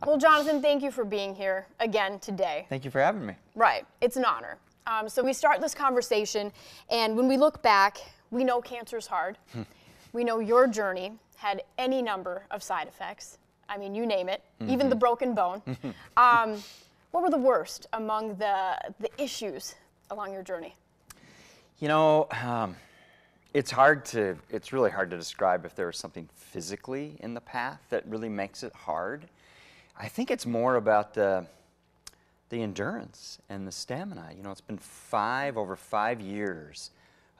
Well, Jonathan, thank you for being here again today. Thank you for having me. Right. It's an honor. So we start this conversation, and when we look back, we know cancer's hard. We know your journey had any number of side effects. I mean, you name it, even the broken bone. What were the worst among the issues along your journey? You know, it's really hard to describe if there was something physically in the path that really makes it hard. I think it's more about the endurance and the stamina. You know, it's been over 5 years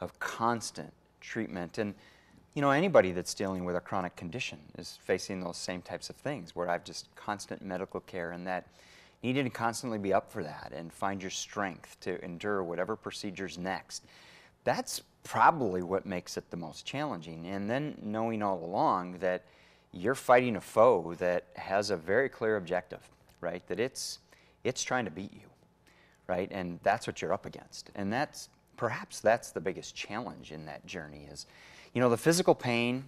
of constant treatment. And, you know, anybody that's dealing with a chronic condition is facing those same types of things, where I've just constant medical care, and that needed to constantly be up for that and find your strength to endure whatever procedure's next. That's probably what makes it the most challenging. And then knowing all along that you're fighting a foe that has a very clear objective, right? That it's trying to beat you, right? And that's what you're up against. And perhaps that's the biggest challenge in that journey is, you know, the physical pain,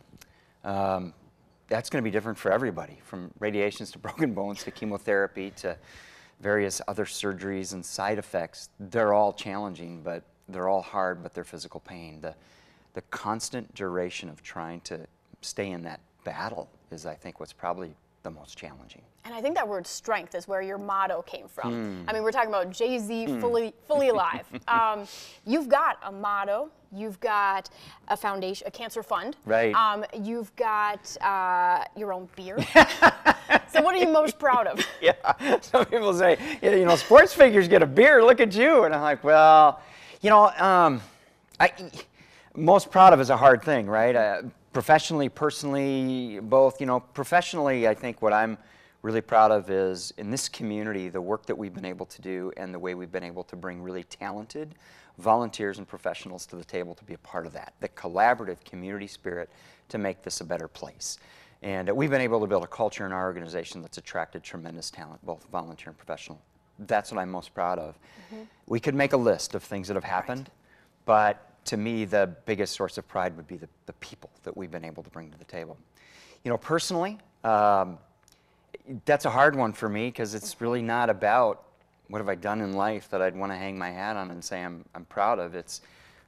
that's going to be different for everybody, from radiations to broken bones to chemotherapy to various other surgeries and side effects. They're all challenging, but they're all hard, but they're physical pain. The constant duration of trying to stay in that battle is, I think, what's probably the most challenging. And I think that word strength is where your motto came from. I mean, we're talking about Jay-Z, fully alive. You've got a motto. You've got a foundation, a cancer fund. Right. You've got your own beer. So what are you most proud of? Yeah, some people say, you know, sports figures get a beer, look at you. And I'm like, well, you know, most proud of is a hard thing, right? Professionally, personally, both. You know, professionally, I think what I'm really proud of is, in this community, the work that we've been able to do and the way we've been able to bring really talented volunteers and professionals to the table to be a part of that, the collaborative community spirit to make this a better place. And we've been able to build a culture in our organization that's attracted tremendous talent, both volunteer and professional. That's what I'm most proud of. We could make a list of things that have happened, but to me, the biggest source of pride would be the people that we've been able to bring to the table. You know, personally, that's a hard one for me, because it's really not about what have I done in life that I'd want to hang my hat on and say I'm proud of. It's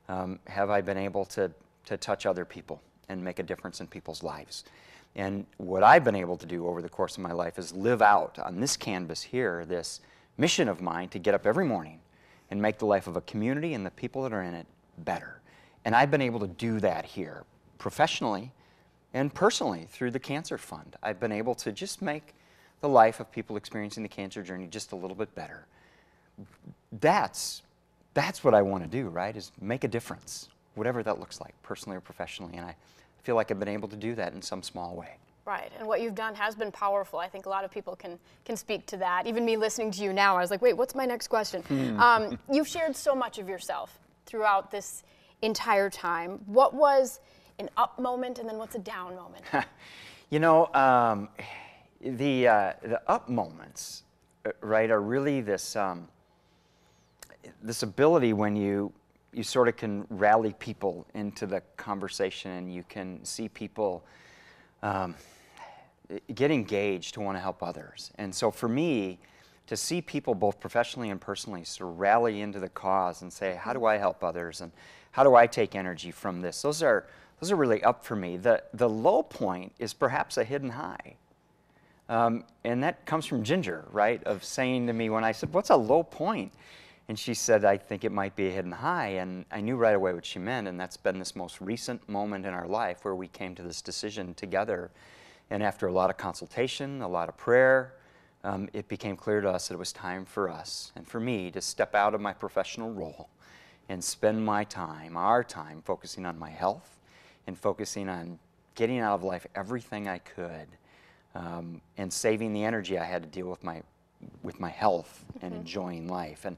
have I been able to touch other people and make a difference in people's lives. And what I've been able to do over the course of my life is live out on this canvas here, this mission of mine to get up every morning and make the life of a community and the people that are in it better. And I've been able to do that here professionally and personally through the Cancer Fund. I've been able to just make the life of people experiencing the cancer journey just a little bit better. That's what I want to do, right? Is make a difference, whatever that looks like, personally or professionally. And I feel like I've been able to do that in some small way. Right, and what you've done has been powerful. I think a lot of people can speak to that. Even me listening to you now, I was like, wait, what's my next question? You've shared so much of yourself throughout this entire time. What was an up moment, and then what's a down moment? You know, the up moments, right, are really this this ability when you sort of can rally people into the conversation, and you can see people get engaged to want to help others. And so for me, to see people both professionally and personally sort of rally into the cause and say, how do I help others, and how do I take energy from this? Those are really up for me. The low point is perhaps a hidden high. And that comes from Ginger, right, of saying to me when I said, what's a low point? And she said, I think it might be a hidden high. And I knew right away what she meant, and that's been this most recent moment in our life where we came to this decision together. And after a lot of consultation, a lot of prayer, it became clear to us that it was time for us and for me to step out of my professional role and spend my time, our time, focusing on my health and focusing on getting out of life everything I could, and saving the energy I had to deal with my health and enjoying life. And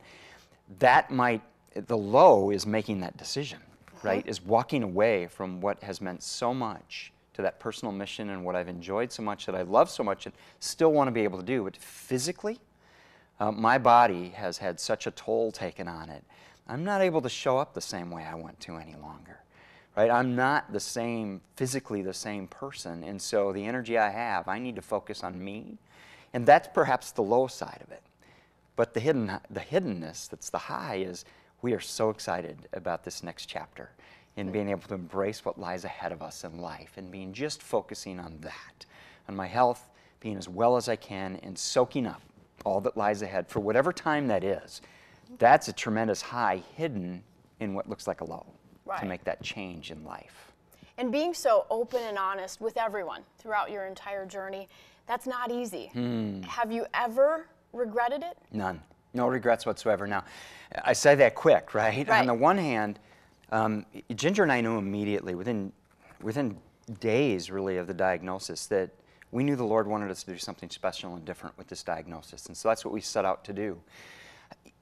the low is making that decision, right? Is walking away from what has meant so much to that personal mission and what I've enjoyed so much, that I love so much, and still want to be able to do. But physically, my body has had such a toll taken on it. I'm not able to show up the same way I want to any longer, right? I'm not physically the same person. And so the energy I have, I need to focus on me And that's perhaps the low side of it. But the hiddenness that's the high is we are so excited about this next chapter and being able to embrace what lies ahead of us in life and being just focusing on that, on my health, being as well as I can and soaking up all that lies ahead for whatever time that is. That's a tremendous high hidden in what looks like a low to make that change in life. And being so open and honest with everyone throughout your entire journey, that's not easy. Have you ever regretted it? None. No regrets whatsoever. Now, I say that quick, right? On the one hand, Ginger and I knew immediately, within days really of the diagnosis, that we knew the Lord wanted us to do something special and different with this diagnosis. And so that's what we set out to do.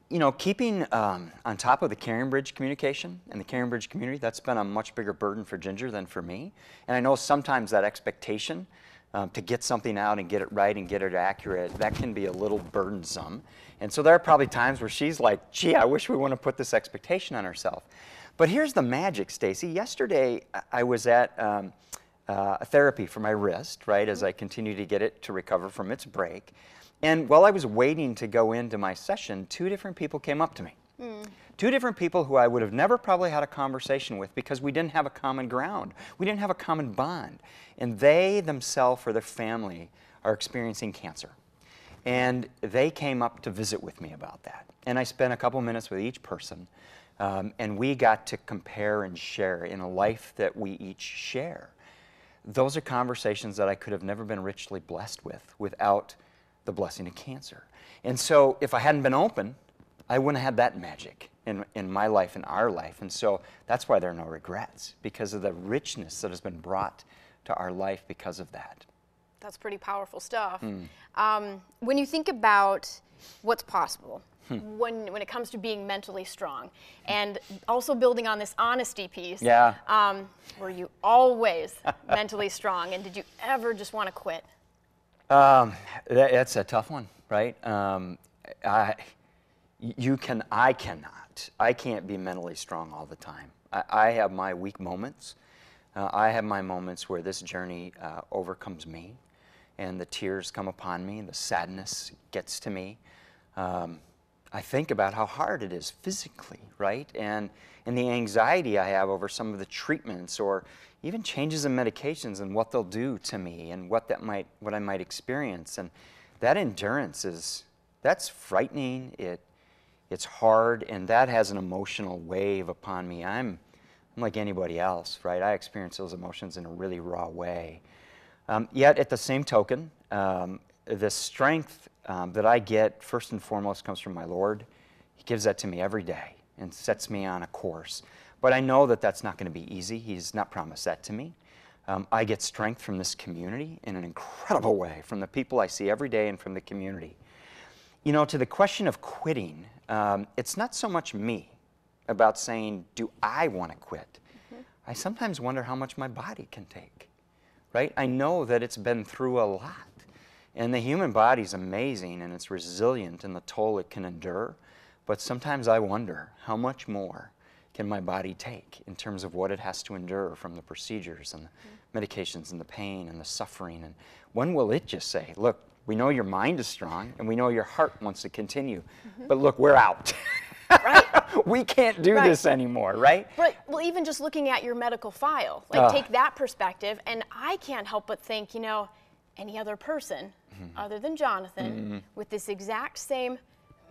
You know, keeping on top of the Carrying Bridge communication and the Carrying Bridge community, that's been a much bigger burden for Ginger than for me. And I know sometimes that expectation to get something out and get it right and get it accurate, that can be a little burdensome. And so there are probably times where she's like, gee, I wish we wouldn't have put this expectation on ourselves. But here's the magic, Stacy. Yesterday, I was at a therapy for my wrist, right, as I continue to get it to recover from its break. And while I was waiting to go into my session, 2 different people came up to me. 2 different people who I would have never probably had a conversation with because we didn't have a common ground. We didn't have a common bond. And they themselves or their family are experiencing cancer. And they came up to visit with me about that. And I spent a couple minutes with each person. And we got to compare and share in a life that we each share. Those are conversations that I could have never been richly blessed with without the blessing of cancer. And so if I hadn't been open, I wouldn't have had that magic in my life, in our life. And so that's why there are no regrets, because of the richness that has been brought to our life because of that. That's pretty powerful stuff. When you think about what's possible, when it comes to being mentally strong, and also building on this honesty piece, were you always mentally strong, and did you ever just want to quit? That's a tough one, right? I cannot. I can't be mentally strong all the time. I have my weak moments. I have my moments where this journey overcomes me, and the tears come upon me, and the sadness gets to me. I think about how hard it is physically, right? And the anxiety I have over some of the treatments or even changes in medications and what they'll do to me and what I might experience. And that endurance that's frightening. It's hard, and that has an emotional wave upon me. I'm like anybody else, right? I experience those emotions in a really raw way. Yet at the same token, the strength that I get first and foremost comes from my Lord. He gives that to me every day and sets me on a course. But I know that that's not going to be easy. He's not promised that to me. I get strength from this community in an incredible way, from the people I see every day and from the community. You know, to the question of quitting, it's not so much me about saying, do I want to quit? I sometimes wonder how much my body can take, right? I know that it's been through a lot. And the human body is amazing, and it's resilient in the toll it can endure. But sometimes I wonder, how much more can my body take in terms of what it has to endure from the procedures and the medications and the pain and the suffering? And when will it just say, look, we know your mind is strong, and we know your heart wants to continue, but look, we're out. Right. We can't do this anymore, right? Right. Well, even just looking at your medical file, like take that perspective, and I can't help but think, you know, any other person other than Jonathan with this exact same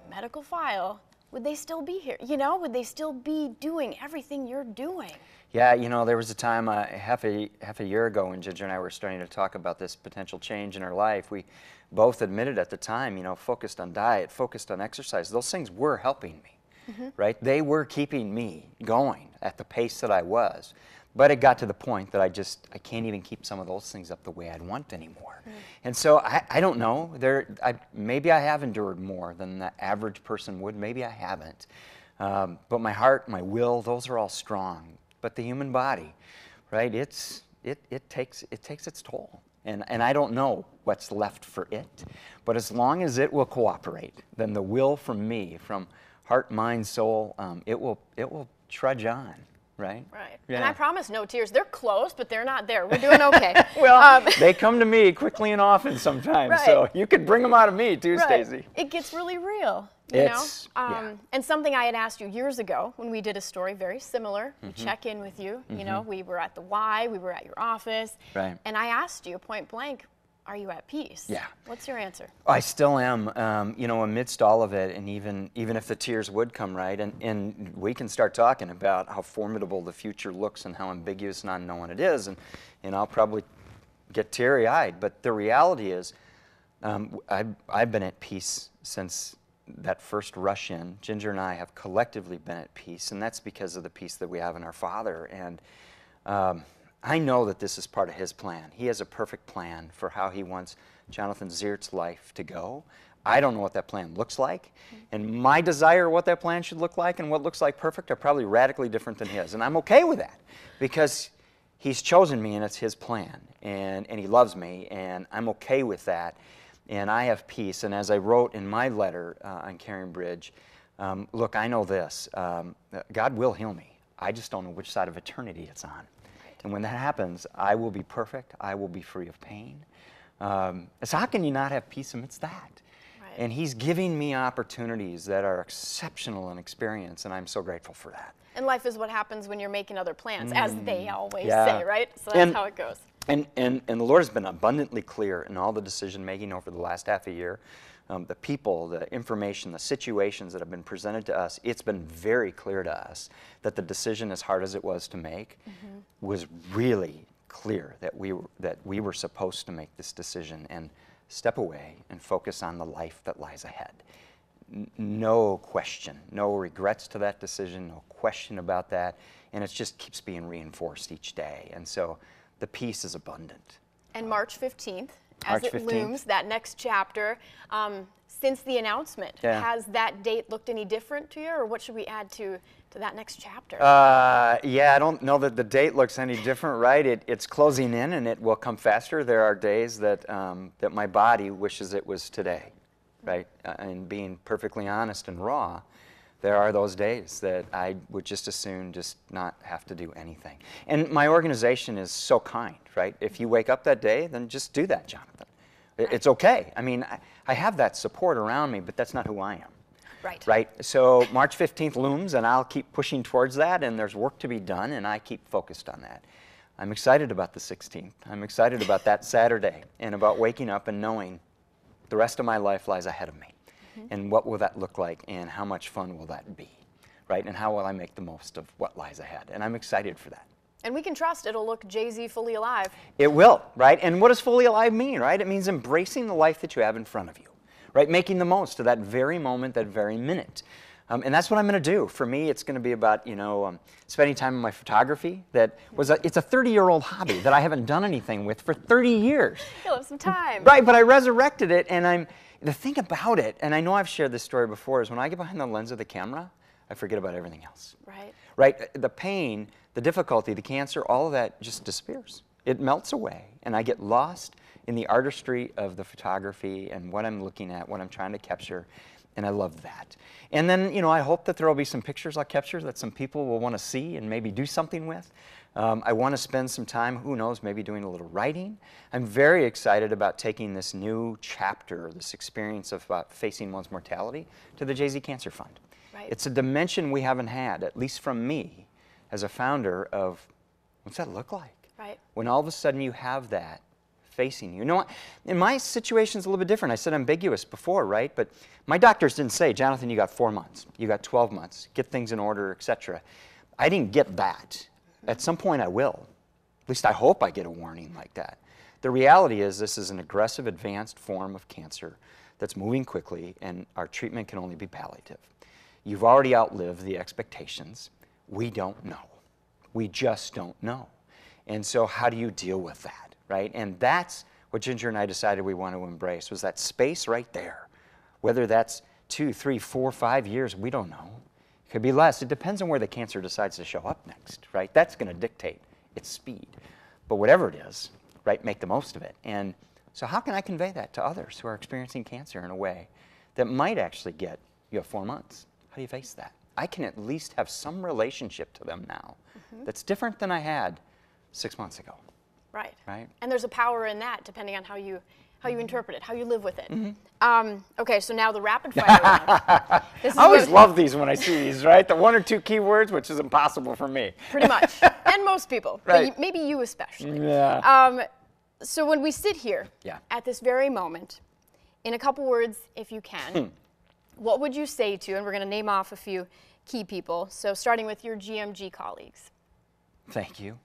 medical file, would they still be here? You know, would they still be doing everything you're doing? Yeah, you know, there was a time half a year ago when Ginger and I were starting to talk about this potential change in our life. We both admitted at the time, you know, focused on diet, focused on exercise. Those things were helping me, right? They were keeping me going at the pace that I was. But it got to the point that I can't even keep some of those things up the way I'd want anymore. And so I don't know. Maybe I have endured more than the average person would. Maybe I haven't. But my heart, my will, those are all strong. But the human body, right? It takes its toll. And I don't know what's left for it. But as long as it will cooperate, then the will from me, from heart, mind, soul, it will trudge on. right? Right. Yeah. And I promise no tears. They're close, but they're not there. We're doing okay. Well, they come to me quickly and often sometimes, Right. so you could bring them out of me too, Right. Stacey. It gets really real, you know? Yeah. And something I had asked you years ago when we did a story very similar, we check in with you, you know, we were at the Y, we were at your office, Right. and I asked you point blank, are you at peace? Yeah. What's your answer? I still am, you know, amidst all of it, and even if the tears would come, right, and we can start talking about how formidable the future looks and how ambiguous and unknown it is, and I'll probably get teary-eyed, but the reality is I've been at peace since that first rush in. Ginger and I have collectively been at peace, and that's because of the peace that we have in our Father, and I know that this is part of His plan. He has a perfect plan for how He wants Jonathan Zierdt's life to go. I don't know what that plan looks like, and my desire what that plan should look like and what looks like perfect are probably radically different than His, and I'm okay with that because He's chosen me and it's His plan, and He loves me, and I'm okay with that, and I have peace. And as I wrote in my letter on Carrying Bridge, look, I know this, God will heal me. I just don't know which side of eternity it's on. And when that happens, I will be perfect. I will be free of pain. So how can you not have peace amidst that? Right. And He's giving me opportunities that are exceptional in experience, and I'm so grateful for that. And life is what happens when you're making other plans, as they always Yeah. say, right? So that's how it goes. And the Lord has been abundantly clear in all the decision making over the last half a year. The people, the information, the situations that have been presented to us, it's been very clear to us that the decision, as hard as it was to make, was really clear that we were supposed to make this decision and step away and focus on the life that lies ahead. No question, no regrets to that decision, no question about that, and it just keeps being reinforced each day. And so the peace is abundant. And March 15th, as March it 15th. looms, that next chapter, since the announcement, Yeah. has that date looked any different to you, or what should we add to that next chapter? Yeah, I don't know that the date looks any different, right? It's closing in, and it will come faster. There are days that that my body wishes it was today, right? And being perfectly honest and raw, there are those days that I would just as soon just not have to do anything. And my organization is so kind, right? If you wake up that day, then just do that, Jonathan. It's okay. I mean, I have that support around me, but that's not who I am. Right. Right? So March 15th looms, and I'll keep pushing towards that, and there's work to be done, and I keep focused on that. I'm excited about the 16th. I'm excited about that Saturday, and about waking up and knowing the rest of my life lies ahead of me. And what will that look like, and how much fun will that be, right? And how will I make the most of what lies ahead? And I'm excited for that. And we can trust it'll look Jay-Z fully alive. It will, right? And what does fully alive mean, right? It means embracing the life that you have in front of you, right? Making the most of that very moment, that very minute. And that's what I'm going to do. For me, it's going to be about, you know, spending time in my photography. It's a 30-year-old hobby that I haven't done anything with for 30 years. You'll have some time. Right, but I resurrected it, and the thing about it, and I know I've shared this story before, is when I get behind the lens of the camera, I forget about everything else. Right. Right? The pain, the difficulty, the cancer, all of that just disappears. It melts away, and I get lost in the artistry of the photography and what I'm looking at, what I'm trying to capture, and I love that. And then, you know, I hope that there will be some pictures I'll capture that some people will want to see and maybe do something with. I want to spend some time, who knows, maybe doing a little writing. I'm very excited about taking this new chapter, this experience of facing one's mortality, to the Jay-Z Cancer Fund. Right. It's a dimension we haven't had, at least from me, as a founder, of what's that look like? Right. When all of a sudden you have that facing you. You know what? In my situation's a little bit different. I said ambiguous before, right? But my doctors didn't say, Jonathan, you got 4 months, you got 12 months, get things in order, etc. I didn't get that. At some point I will. At least I hope I get a warning like that. The reality is this is an aggressive, advanced form of cancer that's moving quickly, and our treatment can only be palliative. You've already outlived the expectations. We don't know. We just don't know. And so how do you deal with that, right? And that's what Ginger and I decided we want to embrace, was that space right there. Whether that's 2, 3, 4, 5 years, we don't know. It could be less. It depends on where the cancer decides to show up next, right? That's going to dictate its speed. But whatever it is, right, make the most of it. And so how can I convey that to others who are experiencing cancer in a way that might actually get, you have 4 months. How do you face that? I can at least have some relationship to them now that's different than I had 6 months ago. Right. Right. And there's a power in that, depending on how you interpret it, how you live with it. Okay, so now the rapid fire round. This is I always love these when I see these, right? The 1 or 2 keywords, which is impossible for me. Pretty much, and most people, Right. but maybe you especially. Yeah. So when we sit here at this very moment, in a couple words, if you can, what would you say to, and we're going to name off a few key people, so starting with your GMG colleagues. Thank you.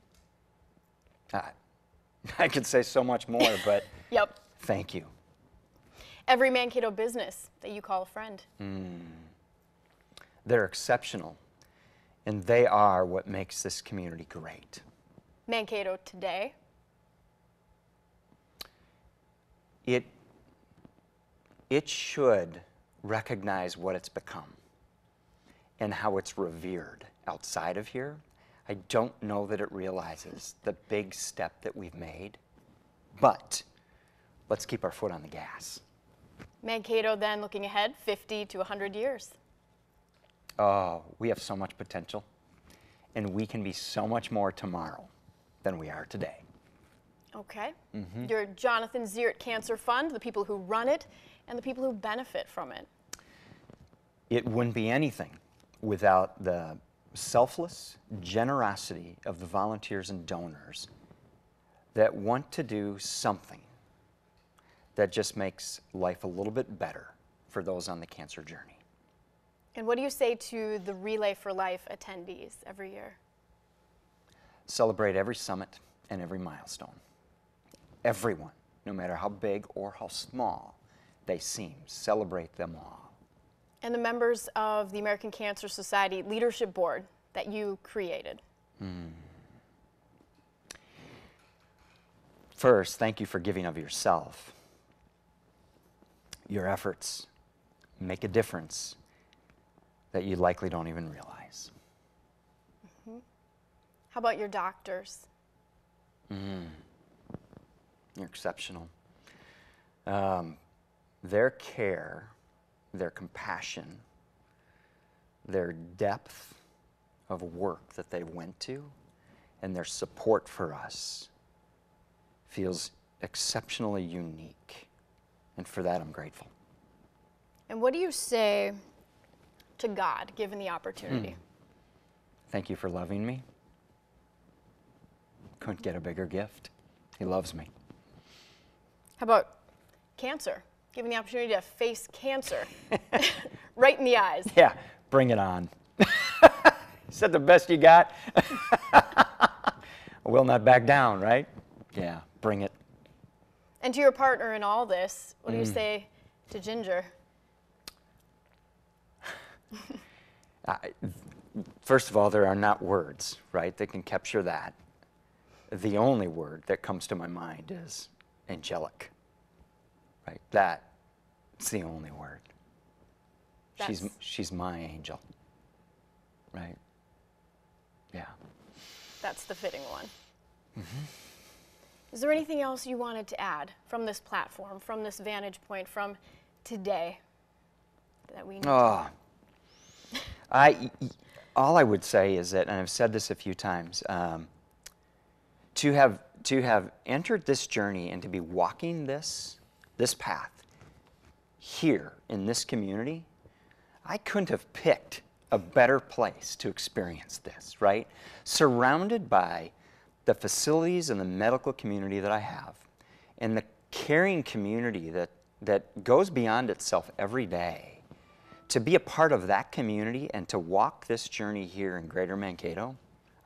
I could say so much more, but Yep. thank you. Every Mankato business that you call a friend. They're exceptional, and they are what makes this community great. Mankato today. It should recognize what it's become and how it's revered outside of here. I don't know that it realizes the big step that we've made, but let's keep our foot on the gas. Mankato then looking ahead 50 to 100 years. Oh, we have so much potential, and we can be so much more tomorrow than we are today. Okay. Your Jonathan Zierdt Cancer Fund, the people who run it, and the people who benefit from it. It wouldn't be anything without the selfless generosity of the volunteers and donors that want to do something that just makes life a little bit better for those on the cancer journey. And what do you say to the Relay for Life attendees every year? Celebrate every summit and every milestone. Everyone, no matter how big or how small they seem, celebrate them all. And the members of the American Cancer Society Leadership Board that you created. First, thank you for giving of yourself. Your efforts make a difference that you likely don't even realize. How about your doctors? You're exceptional. Their care, their compassion, their depth of work that they went to, and their support for us feels exceptionally unique. And for that, I'm grateful. And what do you say to God, given the opportunity? Thank you for loving me. Couldn't get a bigger gift. He loves me. How about cancer? Given the opportunity to face cancer right in the eyes. Yeah, bring it on. Is that the best you got? I will not back down, right? Yeah, bring it. And to your partner in all this, what do you say to Ginger? First of all, there are not words, right, that can capture that. The only word that comes to my mind is angelic, right? That's the only word. She's my angel, right? Yeah. That's the fitting one. Is there anything else you wanted to add from this platform, from this vantage point, from today that we need to all I would say is that, and I've said this a few times, to have entered this journey and to be walking this path here in this community, I couldn't have picked a better place to experience this, right? Surrounded by the facilities and the medical community that I have, and the caring community that goes beyond itself every day. To be a part of that community and to walk this journey here in Greater Mankato,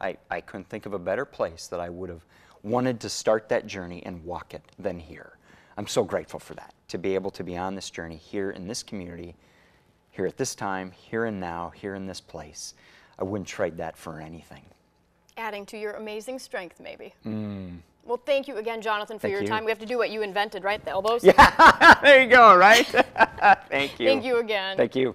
I couldn't think of a better place that I would have wanted to start that journey and walk it than here. I'm so grateful for that, to be able to be on this journey here in this community, here at this time, here and now, here in this place. I wouldn't trade that for anything. Adding to your amazing strength, maybe. Well, thank you again, Jonathan, for your time. We have to do what you invented, right? The elbows? Yeah, there you go, right? Thank you. Thank you again. Thank you.